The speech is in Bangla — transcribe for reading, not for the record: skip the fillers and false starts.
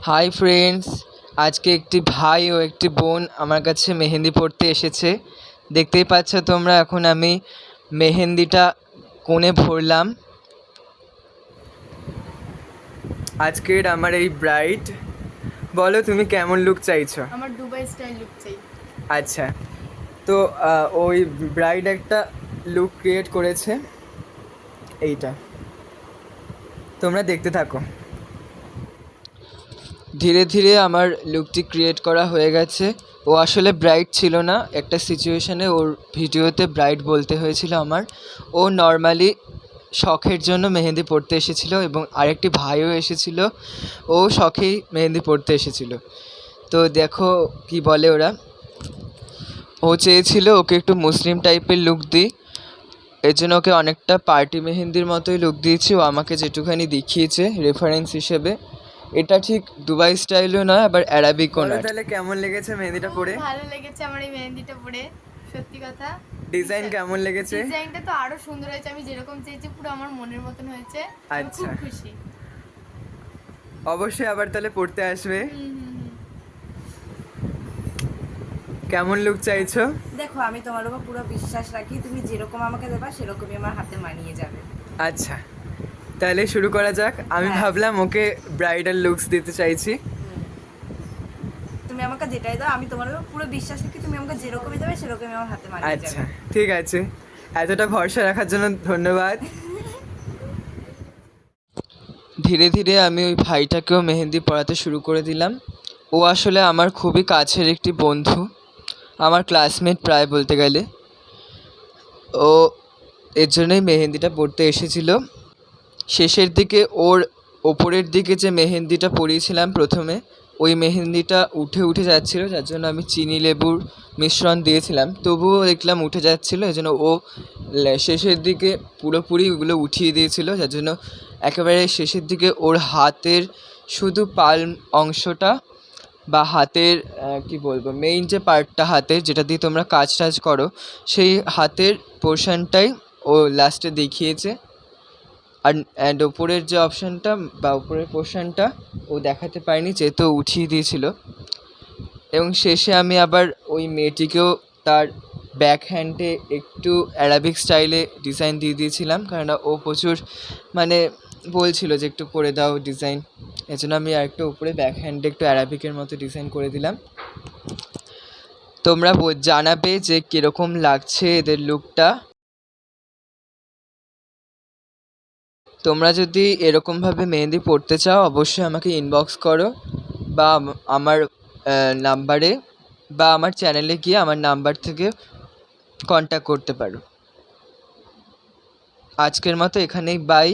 হাই ফ্রেন্ডস, আজকে একটি ভাই ও একটি বোন আমার কাছে মেহেন্দি পড়তে এসেছে। দেখতেই পাচ্ছ তোমরা, এখন আমি মেহেন্দিটা কোণে ভরলাম। আজকের আমার এই ব্রাইড, বলো তুমি কেমন লুক চাইছো? আমার দুবাই স্টাইল লুক চাই। আচ্ছা, তো ওই ব্রাইড একটা লুক ক্রিয়েট করেছে, এইটা তোমরা দেখতে থাকো। ধীরে ধীরে আমার লুকটি ক্রিয়েট করা হয়ে গেছে। ও আসলে ব্রাইড ছিল না, একটা সিচুয়েশানে ওর ভিডিওতে ব্রাইড বলতে হয়েছিল আমার। ও নর্মালি শখের জন্য মেহেন্দি পড়তে এসেছিল এবং আরেকটি ভাইও এসেছিল, ও শখেই মেহেন্দি পড়তে এসেছিল। তো দেখো কি বলে ওরা। ও চেয়েছিল ওকে একটু মুসলিম টাইপের লুক দিই, এর জন্য ওকে অনেকটা পার্টি মেহেন্দির মতোই লুক দিয়েছি। ও আমাকে যেটুখানি দেখিয়েছে রেফারেন্স হিসেবে, এটা ঠিক দুবাই স্টাইলও নয়, আবার অ্যারাবিকও নয়। তাহলে কেমন লেগেছে মেহেন্দিটা পরে? ভালো লেগেছে আমার এই মেহেন্দিটা পরে, সত্যি কথা। ডিজাইন কেমন লেগেছে? ডিজাইনটা তো আরো সুন্দর হয়েছে, আমি যেরকম চেয়েছি পুরো আমার মনের মতন হয়েছে। আমি খুব খুশি। অবশ্যই আবার তাহলে পড়তে আসবে। কেমন লুক চাইছো? দেখো, আমি তোমার উপর পুরো বিশ্বাস রাখি, তুমি যেরকম আমাকে দেবা সেরকমই আমার হাতে মানিয়ে যাবে। আচ্ছা, তাহলে শুরু করা যাক। আমি ভাবলাম ওকে ব্রাইডাল লুকস দিতে চাইছি। তুমি আমাকে যেটাই দাও, আমি তোমার উপর পুরো বিশ্বাস রাখি, তুমি আমাকে যেরকমই দেবে সেরকমই আমার হাতে মানিয়ে যাবে। আচ্ছা ঠিক আছে, এতটা ভরসা রাখার জন্য ধন্যবাদ। ধীরে ধীরে আমি ওই ভাইটাকেও মেহেন্দি পড়াতে শুরু করে দিলাম। ও আসলে আমার খুবই কাছের একটি বন্ধু, আমার ক্লাসমেট প্রায় বলতে গেলে। ও এর জন্যই মেহেন্দিটা পড়তে এসেছিল। শেষের দিকে ওর ওপরের দিকে যে মেহেন্দিটা পরিয়েছিলাম প্রথমে, ওই মেহেন্দিটা উঠে উঠে যাচ্ছিলো, যার জন্য আমি চিনি লেবুর মিশ্রণ দিয়েছিলাম, তবুও দেখলাম উঠে যাচ্ছিলো। এই জন্য ও শেষের দিকে পুরোপুরি ওগুলো উঠিয়ে দিয়েছিল, যার জন্য একেবারে শেষের দিকে ওর হাতের শুধু পাল্ম অংশটা বা হাতের কি বলবো, মেইন যে পার্টটা হাতের, যেটা দিয়ে তোমরা কাজ টাজ করো, সেই হাতের পোর্শনটাই ও লাস্টে দেখিয়েছে। অ্যান্ড ওপরের যে অপশানটা বা ওপরের পোর্শনটা ও দেখাতে পারেনি, যেহেতু উঠিয়ে দিয়েছিল। এবং শেষে আমি আবার ওই মেয়েটিকেও তার ব্যাক হ্যান্ডে একটু অ্যারাবিক স্টাইলে ডিজাইন দিয়ে দিয়েছিলাম, কারণ ও প্রচুর মানে বলছিল যে একটু করে দাও ডিজাইন, এই জন্য আমি আরেকটু উপরে ব্যাক হ্যান্ডে একটু অ্যারাবিকের মতো ডিজাইন করে দিলাম। তোমরা জানাবে যে কীরকম লাগছে এদের লুকটা। তোমরা যদি এরকমভাবে মেহেন্দি পড়তে চাও, অবশ্যই আমাকে ইনবক্স করো বা আমার নাম্বারে বা আমার চ্যানেলে গিয়ে আমার নাম্বার থেকে কন্ট্যাক্ট করতে পারো। আজকের মতো এখানেই বাই।